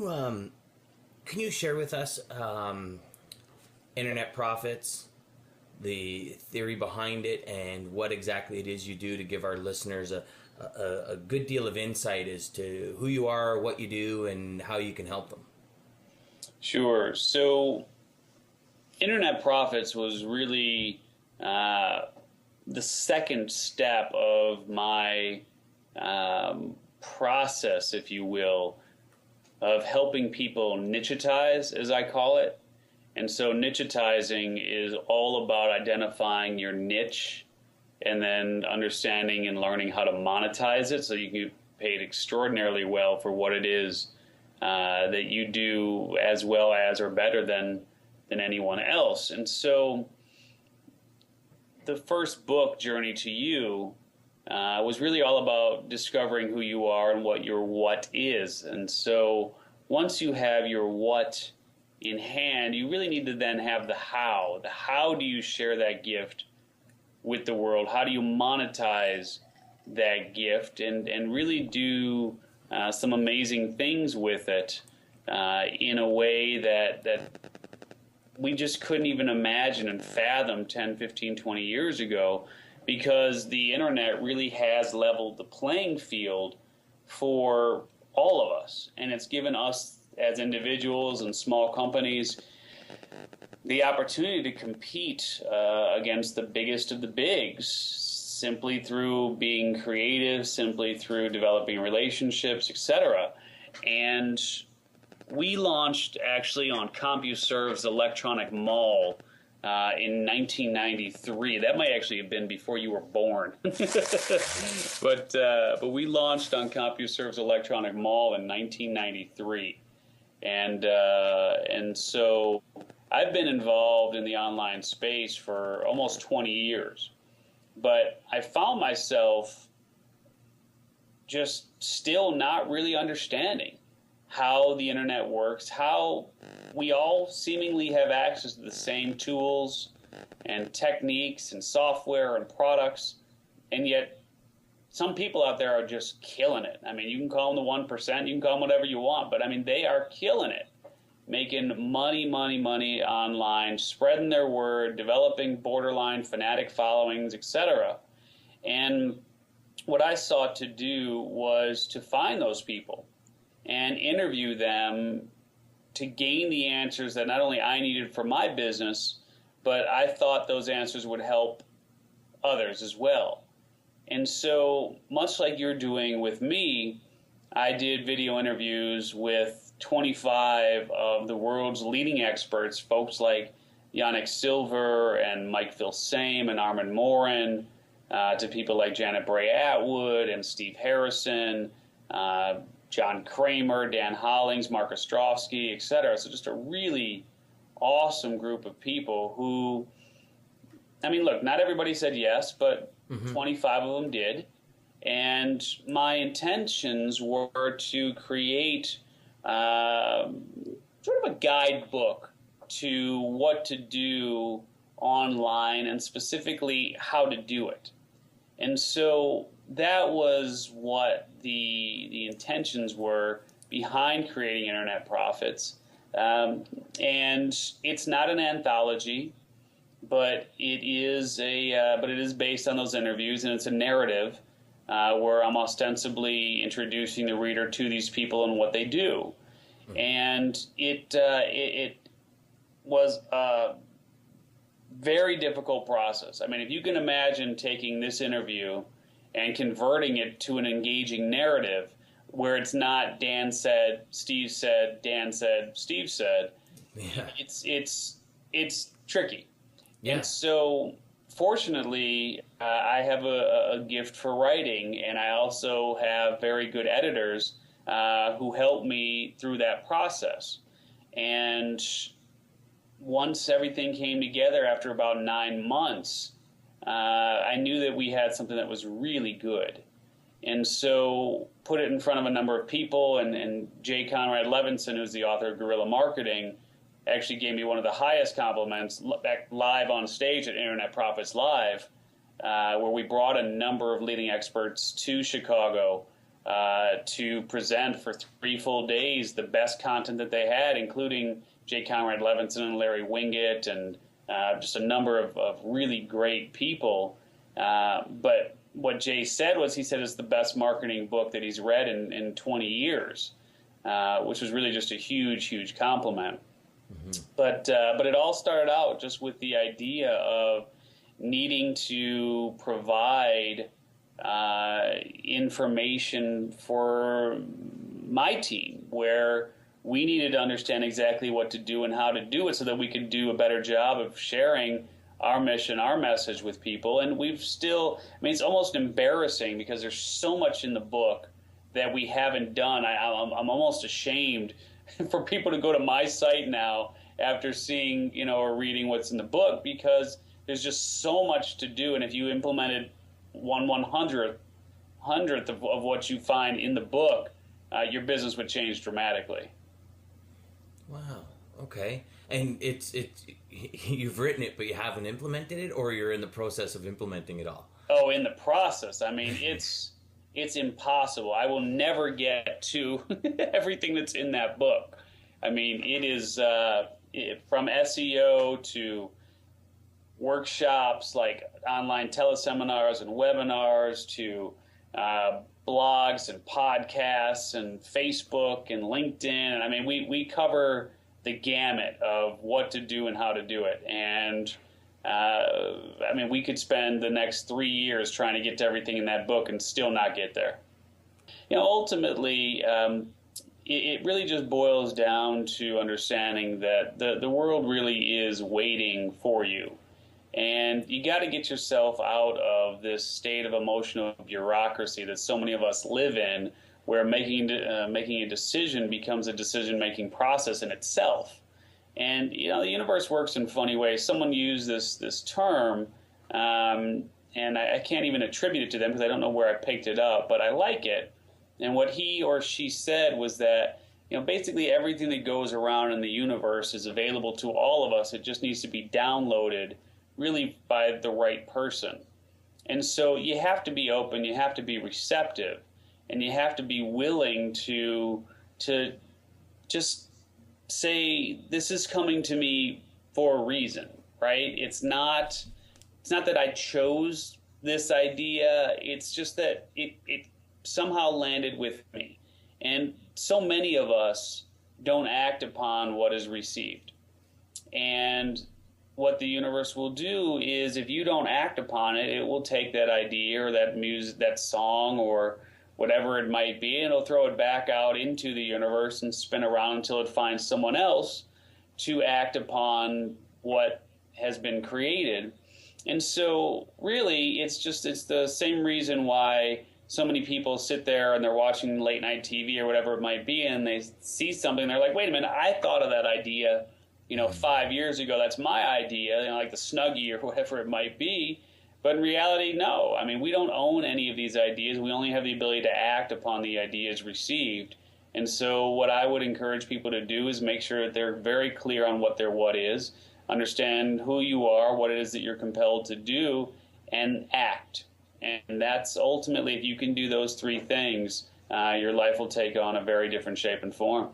can you share with us internet profits, the theory behind it, and what exactly it is you do to give our listeners a good deal of insight as to who you are, what you do, and how you can help them? Sure. So, internet profits was really the second step of my process, if you will, of helping people nichetize, as I call it. And so nichitizing is all about identifying your niche and then understanding and learning how to monetize it so you can get paid extraordinarily well for what it is that you do as well as or better than anyone else. And so the first book, Journey to You, was really all about discovering who you are and what your what is. And so once you have your what in hand, you really need to then have the how. The how do you share that gift with the world? How do you monetize that gift and really do some amazing things with it in a way that we just couldn't even imagine and fathom 10, 15, 20 years ago, because the internet really has leveled the playing field for all of us. And it's given us as individuals and small companies the opportunity to compete against the biggest of the bigs simply through being creative, simply through developing relationships, etc. And we launched actually on CompuServe's electronic mall in 1993. That might actually have been before you were born. But we launched on CompuServe's electronic mall in 1993. And so I've been involved in the online space for almost 20 years. But I found myself just still not really understanding how the internet works, how we all seemingly have access to the same tools and techniques and software and products, and yet some people out there are just killing it. I mean, you can call them the 1%, you can call them whatever you want, but I mean, they are killing it, making money online, spreading their word, developing borderline fanatic followings, etc. And what I sought to do was to find those people and interview them to gain the answers that not only I needed for my business, but I thought those answers would help others as well. And so, much like you're doing with me, I did video interviews with 25 of the world's leading experts, folks like Yannick Silver and Mike Vilsame and Armin Morin, to people like Janet Bray Atwood and Steve Harrison, John Kramer, Dan Hollings, Mark Ostrovsky, etc. So just a really awesome group of people who, I mean, look, not everybody said yes, but 25 of them did. And my intentions were to create sort of a guidebook to what to do online and specifically how to do it. And so that was what the intentions were behind creating Internet Profits. And it's not an anthology, but it is based on those interviews, and it's a narrative where I'm ostensibly introducing the reader to these people and what they do. And it was a very difficult process. I mean, if you can imagine taking this interview and converting it to an engaging narrative where it's not Dan said, Steve said, Dan said, Steve said, yeah. It's tricky. Yeah. And so fortunately, I have a gift for writing, and I also have very good editors who help me through that process. And once everything came together after about 9 months, I knew that we had something that was really good. And so put it in front of a number of people, and Jay Conrad Levinson, who's the author of Guerrilla Marketing, actually gave me one of the highest compliments back live on stage at Internet Profits Live, where we brought a number of leading experts to Chicago to present for 3 full days the best content that they had, including J. Conrad Levinson and Larry Winget and just a number of really great people. But what Jay said was, he said it's the best marketing book that he's read in 20 years, which was really just a huge, huge compliment. Mm-hmm. But it all started out just with the idea of needing to provide information for my team, where we needed to understand exactly what to do and how to do it so that we could do a better job of sharing our mission, our message with people. And we've still, I mean, it's almost embarrassing because there's so much in the book that we haven't done. I'm almost ashamed for people to go to my site now after seeing, or reading what's in the book, because there's just so much to do. And if you implemented 1/100th of what you find in the book, your business would change dramatically. Wow. Okay. And it's you've written it, but you haven't implemented it, or you're in the process of implementing it all? Oh, in the process. I mean, it's impossible. I will never get to everything that's in that book. I mean, it is from SEO to workshops like online teleseminars and webinars to blogs and podcasts and Facebook and LinkedIn. And I mean, we cover the gamut of what to do and how to do it. And I mean, we could spend the next 3 years trying to get to everything in that book and still not get there. Ultimately, it really just boils down to understanding that the world really is waiting for you. And you got to get yourself out of this state of emotional bureaucracy that so many of us live in, where making a decision becomes a decision-making process in itself. And the universe works in funny ways. Someone used this term, and I can't even attribute it to them because I don't know where I picked it up, but I like it. And what he or she said was that basically everything that goes around in the universe is available to all of us. It just needs to be downloaded really by the right person. And so you have to be open, you have to be receptive, and you have to be willing to just say, this is coming to me for a reason, right? It's not that I chose this idea, it's just that it somehow landed with me. And so many of us don't act upon what is received. And what the universe will do is, if you don't act upon it, it will take that idea or that music, that song, or whatever it might be, and it'll throw it back out into the universe and spin around until it finds someone else to act upon what has been created. And so really, it's the same reason why so many people sit there and they're watching late night TV or whatever it might be, and they see something and they're like, wait a minute, I thought of that idea 5 years ago. That's my idea, like the Snuggie or whatever it might be. But in reality, no. I mean, we don't own any of these ideas. We only have the ability to act upon the ideas received. And so what I would encourage people to do is make sure that they're very clear on what their what is, understand who you are, what it is that you're compelled to do, and act. And that's ultimately, if you can do those three things, your life will take on a very different shape and form.